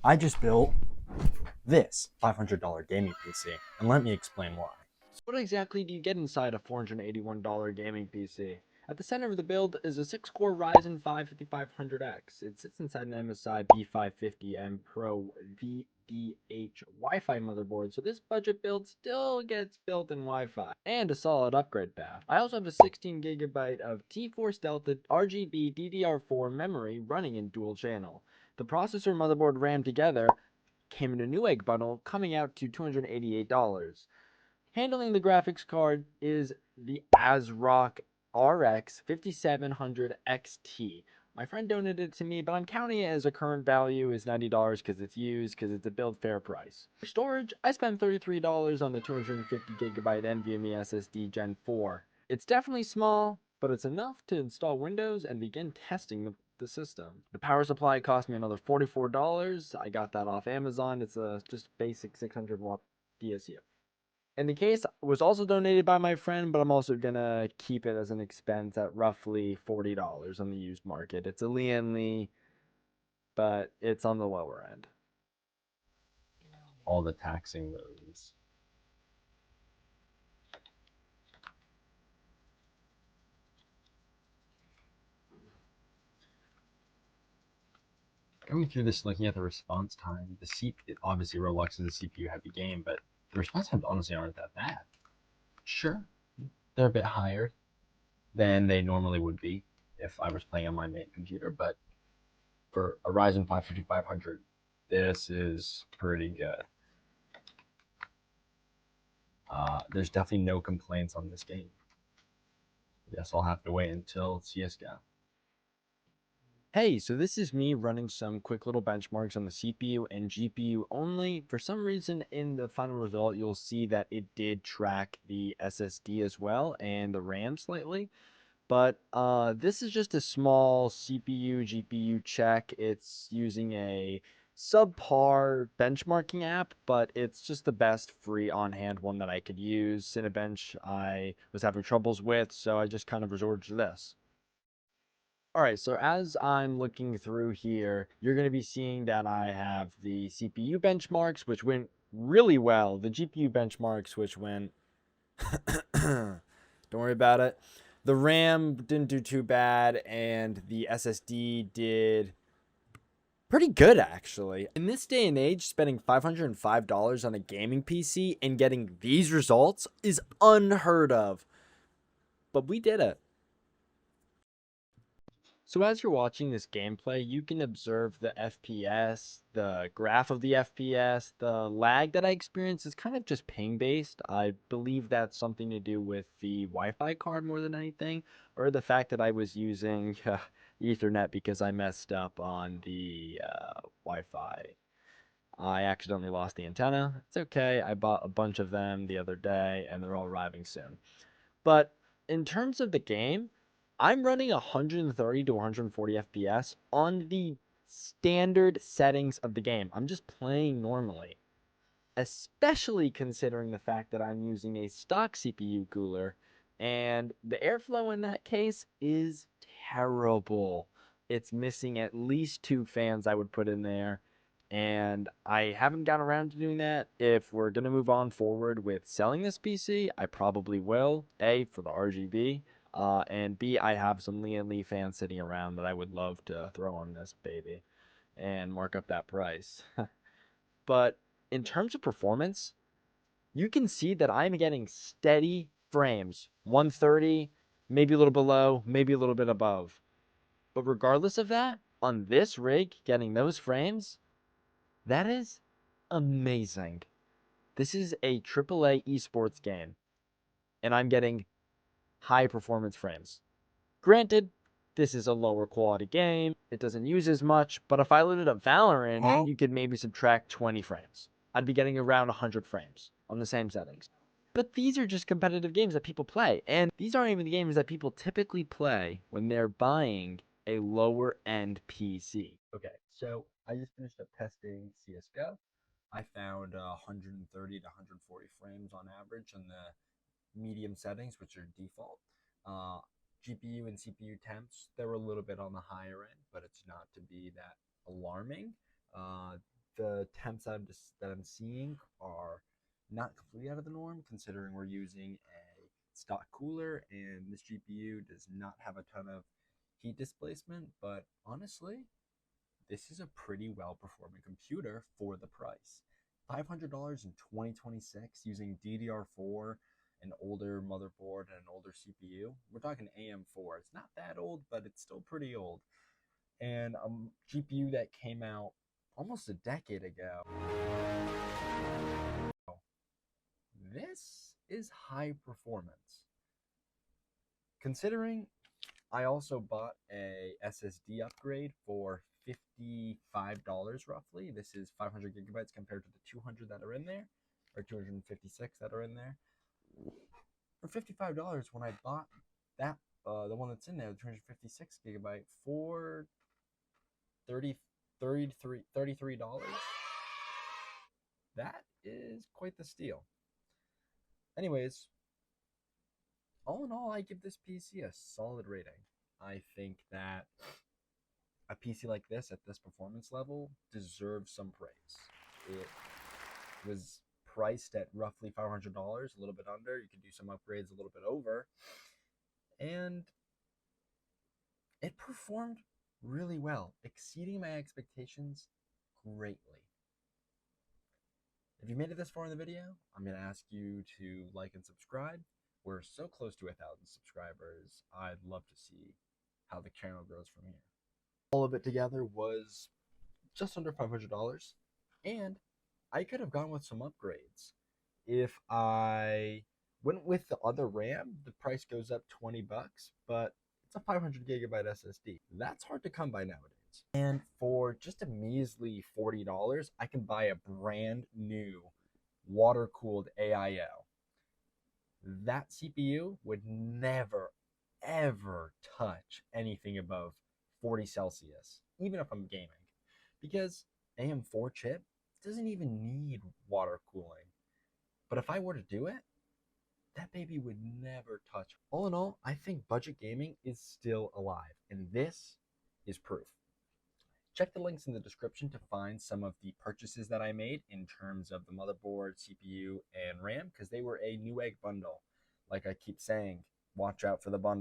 I just built this $500 gaming PC, and let me explain why. So what exactly do you get inside a $481 gaming PC? At the center of the build is a 6-core Ryzen 5 5500X. It sits inside an MSI B550M PRO-VDH WiFi motherboard, so this budget build still gets built in Wi-Fi, and a solid upgrade path. I also have a 16GB of T-Force Delta RGB DDR4 memory running in dual channel. The processor, motherboard, RAM together came in a Newegg bundle, coming out to $288. Handling the graphics card is the ASRock RX 5700 XT. My friend donated it to me, but I'm counting it as a current value is $90 because it's used, because it's a build fair price. For storage, I spent $33 on the 250GB NVMe SSD Gen 4. It's definitely small, but it's enough to install Windows and begin testing the system. The power supply cost me another $44. I got that off Amazon. It's a just basic 600 watt DSU. And the case was also donated by my friend, but I'm also gonna keep it as an expense at roughly $40 on the used market. It's a Lee, but it's on the lower end. All the taxing modes. Going through this, looking at the response time, obviously Roblox is a CPU heavy game, but the response times honestly aren't that bad. Sure, they're a bit higher than they normally would be if I was playing on my main computer, but for a Ryzen 5 5500, this is pretty good. There's definitely no complaints on this game. Guess I'll have to wait until CSGO. Hey, so this is me running some quick little benchmarks on the CPU and GPU only. For some reason in the final result, you'll see that it did track the SSD as well and the RAM slightly. But this is just a small CPU, GPU check. It's using a subpar benchmarking app, but it's just the best free on-hand one that I could use. Cinebench I was having troubles with, so I just kind of resorted to this. All right, so as I'm looking through here, you're going to be seeing that I have the CPU benchmarks, which went really well. The GPU benchmarks, which went don't worry about it. The RAM didn't do too bad, and the SSD did pretty good, actually. In this day and age, spending $505 on a gaming PC and getting these results is unheard of. But we did it. So as you're watching this gameplay, you can observe the FPS, the graph of the FPS, the lag that I experience is kind of just ping based. I believe that's something to do with the Wi-Fi card more than anything, or the fact that I was using Ethernet because I messed up on the Wi-Fi. I accidentally lost the antenna. It's okay. I bought a bunch of them the other day and they're all arriving soon. But in terms of the game, I'm running 130 to 140 FPS on the standard settings of the game. I'm just playing normally, especially considering the fact that I'm using a stock CPU cooler and the airflow in that case is terrible. It's missing at least 2 fans I would put in there. And I haven't gotten around to doing that. If we're going to move on forward with selling this PC, I probably will. A, for the RGB. And B, I have some Lee fans sitting around that I would love to throw on this baby and mark up that price. But in terms of performance, you can see that I'm getting steady frames, 130, maybe a little below, maybe a little bit above. But regardless of that, on this rig, getting those frames, that is amazing. This is a AAA esports game, and I'm getting high performance frames. Granted, this is a lower quality game. It doesn't use as much, but if I loaded up Valorant, you could maybe subtract 20 frames. I'd be getting around 100 frames on the same settings. But these are just competitive games that people play, and these aren't even the games that people typically play when they're buying a lower end PC. Okay, so I just finished up testing CSGO. I found 130 to 140 frames on average on the medium settings, which are default. Uh, GPU and CPU temps, they were a little bit on the higher end, but it's not to be that alarming. the temps that I'm seeing are not completely out of the norm, considering we're using a stock cooler and this GPU does not have a ton of heat displacement. But honestly, this is a pretty well performing computer for the price. $500 in 2026 using DDR4, an older motherboard, and an older CPU. We're talking AM4. It's not that old, but it's still pretty old. And a GPU that came out almost a decade ago. This is high performance. Considering I also bought a SSD upgrade for $55 roughly. This is 500 gigabytes compared to the 200 that are in there, or 256 that are in there. For $55, when I bought that, the one that's in there, the 256 gigabyte, for $33, that is quite the steal. Anyways, all in all, I give this PC a solid rating. I think that a PC like this at this performance level deserves some praise. It was priced at roughly $500, a little bit under. You could do some upgrades a little bit over. And it performed really well, exceeding my expectations greatly. If you made it this far in the video, I'm going to ask you to like and subscribe. We're so close to 1,000 subscribers. I'd love to see how the channel grows from here. All of it together was just under $500, and I could have gone with some upgrades. If I went with the other RAM, the price goes up 20 bucks, but it's a 500 gigabyte SSD. That's hard to come by nowadays. And for just a measly $40, I can buy a brand new water-cooled AIO. That CPU would never, ever touch anything above 40 Celsius, even if I'm gaming, because AM4 chip doesn't even need water cooling. But if I were to do it, that baby would never touch. All in all, I think budget gaming is still alive, and this is proof. Check the links in the description to find some of the purchases that I made in terms of the motherboard, CPU, and RAM, because they were a Newegg bundle. Like I keep saying, watch out for the bundle.